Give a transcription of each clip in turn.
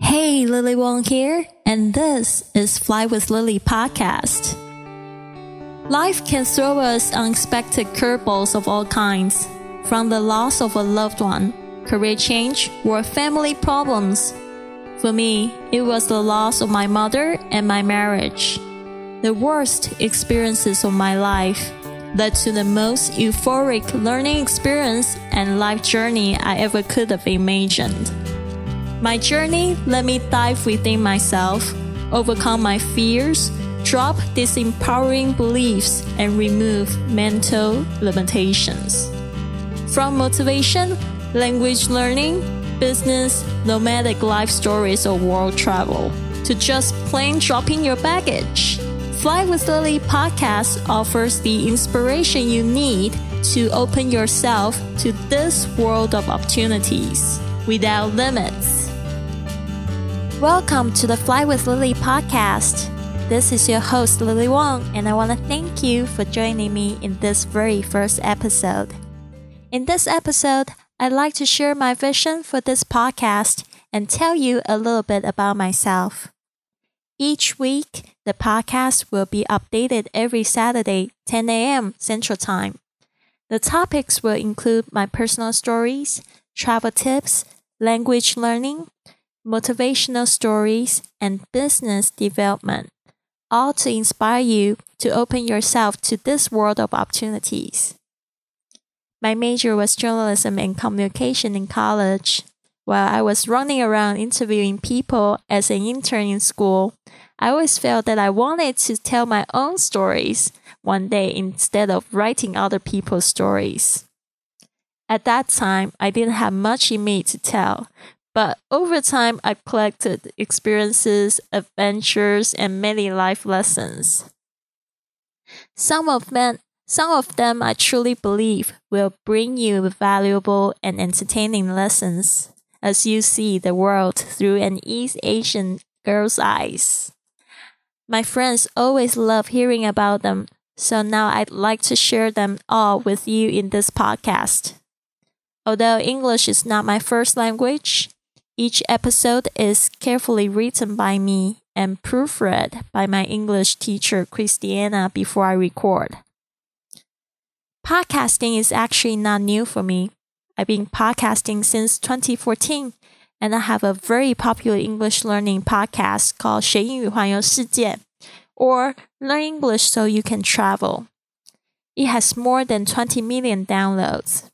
Hey, Lily Wong here, and this is Fly with Lily podcast. Life can throw us unexpected curveballs of all kinds, from the loss of a loved one, career change, or family problems. For me, it was the loss of my mother and my marriage. The worst experiences of my life led to the most euphoric learning experience and life journey I ever could have imagined. My journey let me dive within myself, overcome my fears, drop disempowering beliefs, and remove mental limitations. From motivation, language learning, business, nomadic life stories, or world travel, to just plain dropping your baggage, Fly with Lily podcast offers the inspiration you need to open yourself to this world of opportunities without limits. Welcome to the Fly with Lily podcast. This is your host, Lily Wong, and I want to thank you for joining me in this very first episode. In this episode, I'd like to share my vision for this podcast and tell you a little bit about myself. Each week, the podcast will be updated every Saturday, 10 a.m. Central Time. The topics will include my personal stories, travel tips, language learning, motivational stories, and business development, all to inspire you to open yourself to this world of opportunities. My major was journalism and communication in college. While I was running around interviewing people as an intern in school, I always felt that I wanted to tell my own stories one day instead of writing other people's stories. At that time, I didn't have much in me to tell, but over time, I collected experiences, adventures, and many life lessons. Some of them I truly believe will bring you valuable and entertaining lessons as you see the world through an East Asian girl's eyes. My friends always love hearing about them, so now I'd like to share them all with you in this podcast. Although English is not my first language, each episode is carefully written by me and proofread by my English teacher, Christiana, before I record. Podcasting is actually not new for me. I've been podcasting since 2014, and I have a very popular English learning podcast called 学英语环游世界, or Learn English So You Can Travel. It has more than 20 million downloads.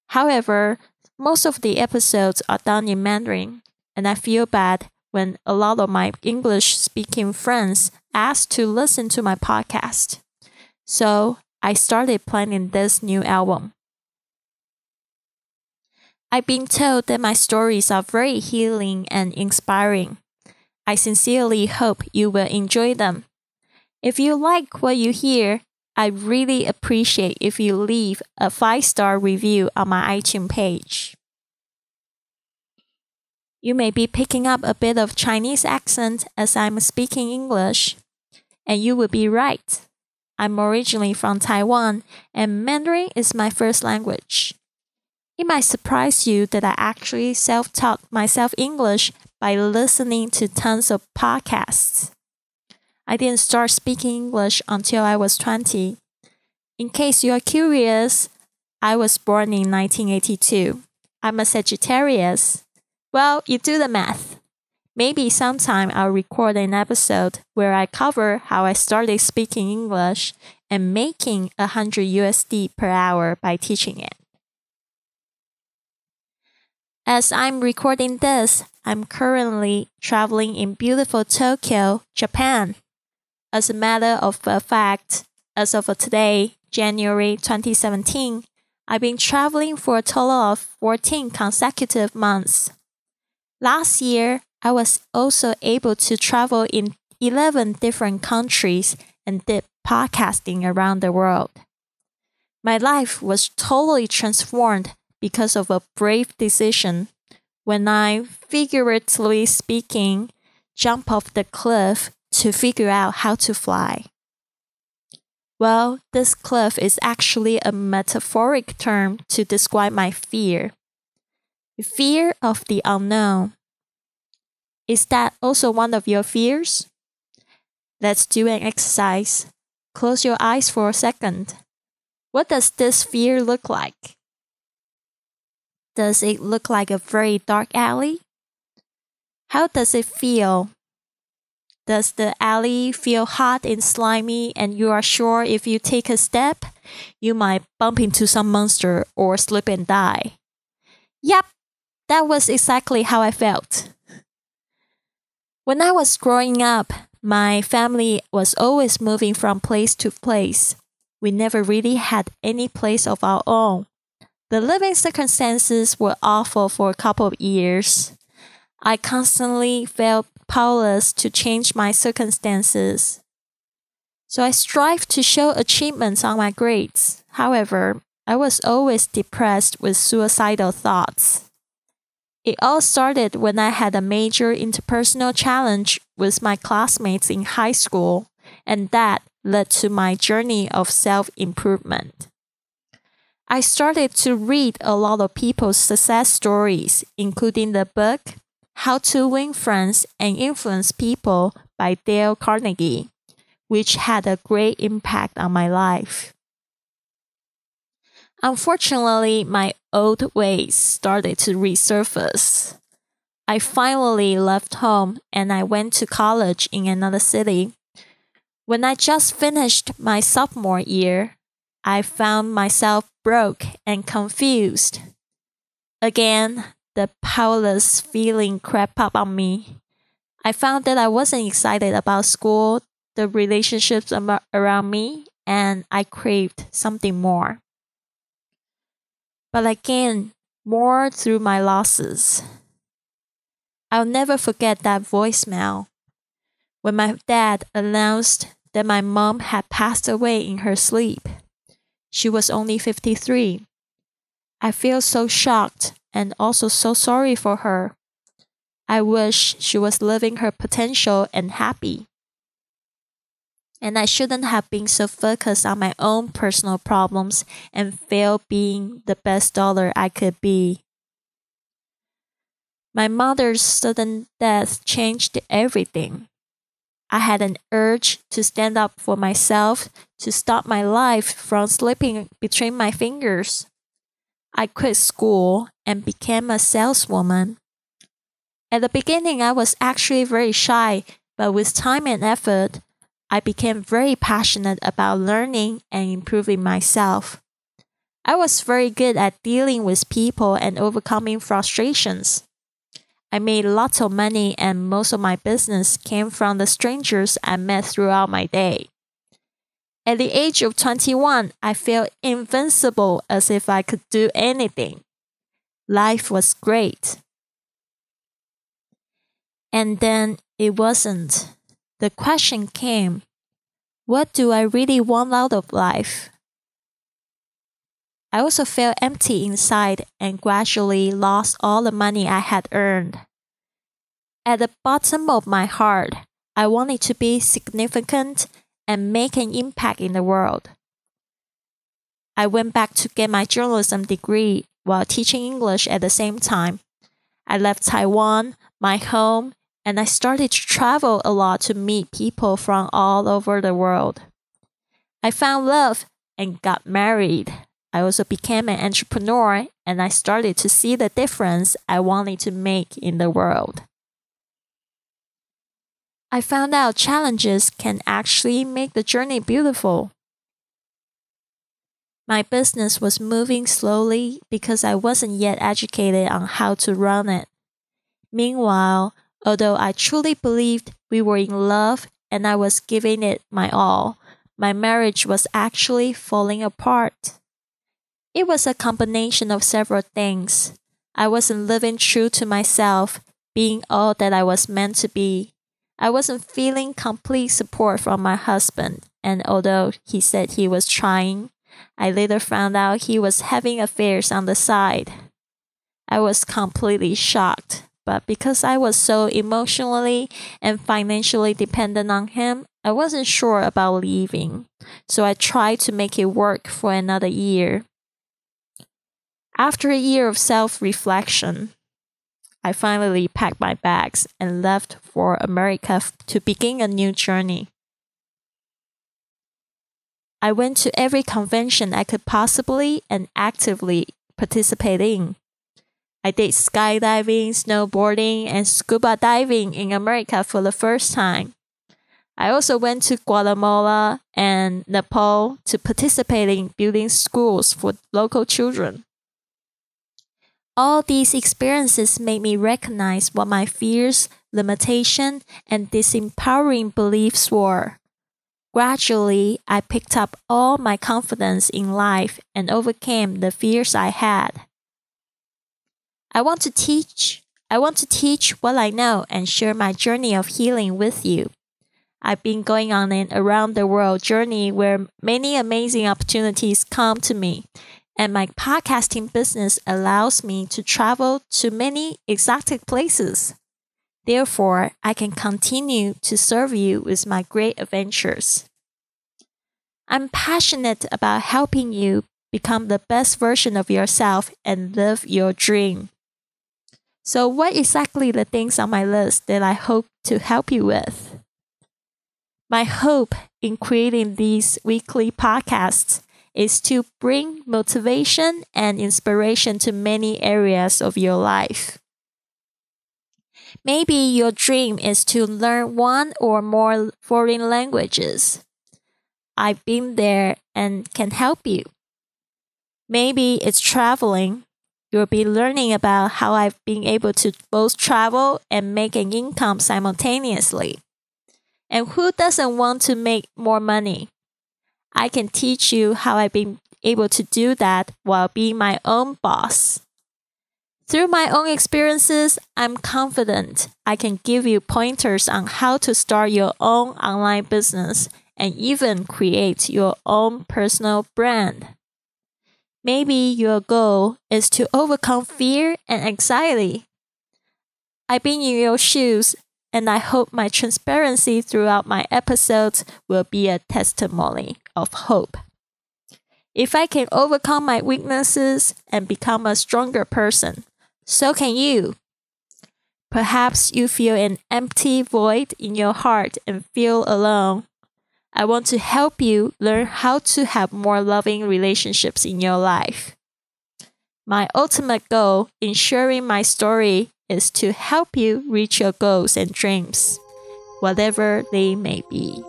However, most of the episodes are done in Mandarin, and I feel bad when a lot of my English-speaking friends ask to listen to my podcast. So I started planning this new album. I've been told that my stories are very healing and inspiring. I sincerely hope you will enjoy them. If you like what you hear, I really appreciate if you leave a 5-star review on my iTunes page. You may be picking up a bit of Chinese accent as I'm speaking English, and you would be right. I'm originally from Taiwan, and Mandarin is my first language. It might surprise you that I actually self-taught myself English by listening to tons of podcasts. I didn't start speaking English until I was 20. In case you are curious, I was born in 1982. I'm a Sagittarius. Well, you do the math. Maybe sometime I'll record an episode where I cover how I started speaking English and making $100 per hour by teaching it. As I'm recording this, I'm currently traveling in beautiful Tokyo, Japan. As a matter of fact, as of today, January 2017, I've been traveling for a total of 14 consecutive months. Last year, I was also able to travel in 11 different countries and did podcasting around the world. My life was totally transformed because of a brave decision when I, figuratively speaking, jumped off the cliff to figure out how to fly. Well, this cliff is actually a metaphoric term to describe my fear. Fear of the unknown. Is that also one of your fears? Let's do an exercise. Close your eyes for a second. What does this fear look like? Does it look like a very dark alley? How does it feel? Does the alley feel hot and slimy and you are sure if you take a step, you might bump into some monster or slip and die? Yep, that was exactly how I felt. When I was growing up, my family was always moving from place to place. We never really had any place of our own. The living circumstances were awful for a couple of years. I constantly felt powerless to change my circumstances. So I strived to show achievements on my grades. However, I was always depressed with suicidal thoughts. It all started when I had a major interpersonal challenge with my classmates in high school, and that led to my journey of self-improvement. I started to read a lot of people's success stories, including the book How to Win Friends and Influence People by Dale Carnegie, which had a great impact on my life. Unfortunately, my old ways started to resurface. I finally left home and I went to college in another city. When I just finished my sophomore year, I found myself broke and confused. Again, the powerless feeling crept up on me. I found that I wasn't excited about school, the relationships around me, and I craved something more. But I gained more through my losses. I'll never forget that voicemail. When my dad announced that my mom had passed away in her sleep. She was only 53. I feel so shocked and also so sorry for her. I wish she was living her potential and happy. And I shouldn't have been so focused on my own personal problems and failed being the best daughter I could be. My mother's sudden death changed everything. I had an urge to stand up for myself, to stop my life from slipping between my fingers. I quit school and became a saleswoman. At the beginning, I was actually very shy, but with time and effort, I became very passionate about learning and improving myself. I was very good at dealing with people and overcoming frustrations. I made lots of money and most of my business came from the strangers I met throughout my day. At the age of 21, I felt invincible as if I could do anything. Life was great. And then it wasn't. The question came, what do I really want out of life? I also felt empty inside and gradually lost all the money I had earned. At the bottom of my heart, I wanted to be significant and make an impact in the world. I went back to get my journalism degree while teaching English at the same time. I left Taiwan, my home, and I started to travel a lot to meet people from all over the world. I found love and got married. I also became an entrepreneur and I started to see the difference I wanted to make in the world. I found out challenges can actually make the journey beautiful. My business was moving slowly because I wasn't yet educated on how to run it. Meanwhile, although I truly believed we were in love and I was giving it my all, my marriage was actually falling apart. It was a combination of several things. I wasn't living true to myself, being all that I was meant to be. I wasn't feeling complete support from my husband, and although he said he was trying, I later found out he was having affairs on the side. I was completely shocked, but because I was so emotionally and financially dependent on him, I wasn't sure about leaving, so I tried to make it work for another year. After a year of self-reflection, I finally packed my bags and left for America to begin a new journey. I went to every convention I could possibly and actively participate in. I did skydiving, snowboarding, and scuba diving in America for the first time. I also went to Guatemala and Nepal to participate in building schools for local children. All these experiences made me recognize what my fears, limitations, and disempowering beliefs were. Gradually, I picked up all my confidence in life and overcame the fears I had. I want to teach what I know and share my journey of healing with you. I've been going on an around the world journey where many amazing opportunities come to me, and my podcasting business allows me to travel to many exotic places. Therefore, I can continue to serve you with my great adventures. I'm passionate about helping you become the best version of yourself and live your dream. So what exactly the things on my list that I hope to help you with? My hope in creating these weekly podcasts is to bring motivation and inspiration to many areas of your life. Maybe your dream is to learn one or more foreign languages. I've been there and can help you. Maybe it's traveling. You'll be learning about how I've been able to both travel and make an income simultaneously. And who doesn't want to make more money? I can teach you how I've been able to do that while being my own boss. Through my own experiences, I'm confident I can give you pointers on how to start your own online business and even create your own personal brand. Maybe your goal is to overcome fear and anxiety. I've been in your shoes, and I hope my transparency throughout my episodes will be a testimony of hope. If I can overcome my weaknesses and become a stronger person, so can you. Perhaps you feel an empty void in your heart and feel alone. I want to help you learn how to have more loving relationships in your life. My ultimate goal in sharing my story is to help you reach your goals and dreams, whatever they may be.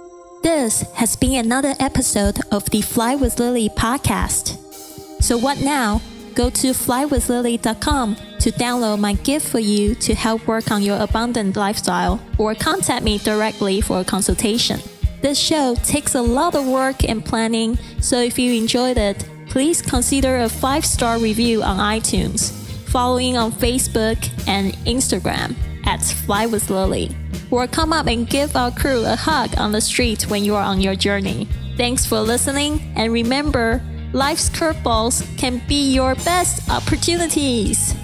This has been another episode of the Fly with Lily podcast. So what now? Go to FLYWITHLILY.com to download my gift for you to help work on your abundant lifestyle, or contact me directly for a consultation. This show takes a lot of work and planning, so if you enjoyed it, please consider a 5-star review on iTunes, following on Facebook and Instagram at FlyWithLily, or come up and give our crew a hug on the street when you are on your journey. Thanks for listening, and remember, life's curveballs can be your best opportunities.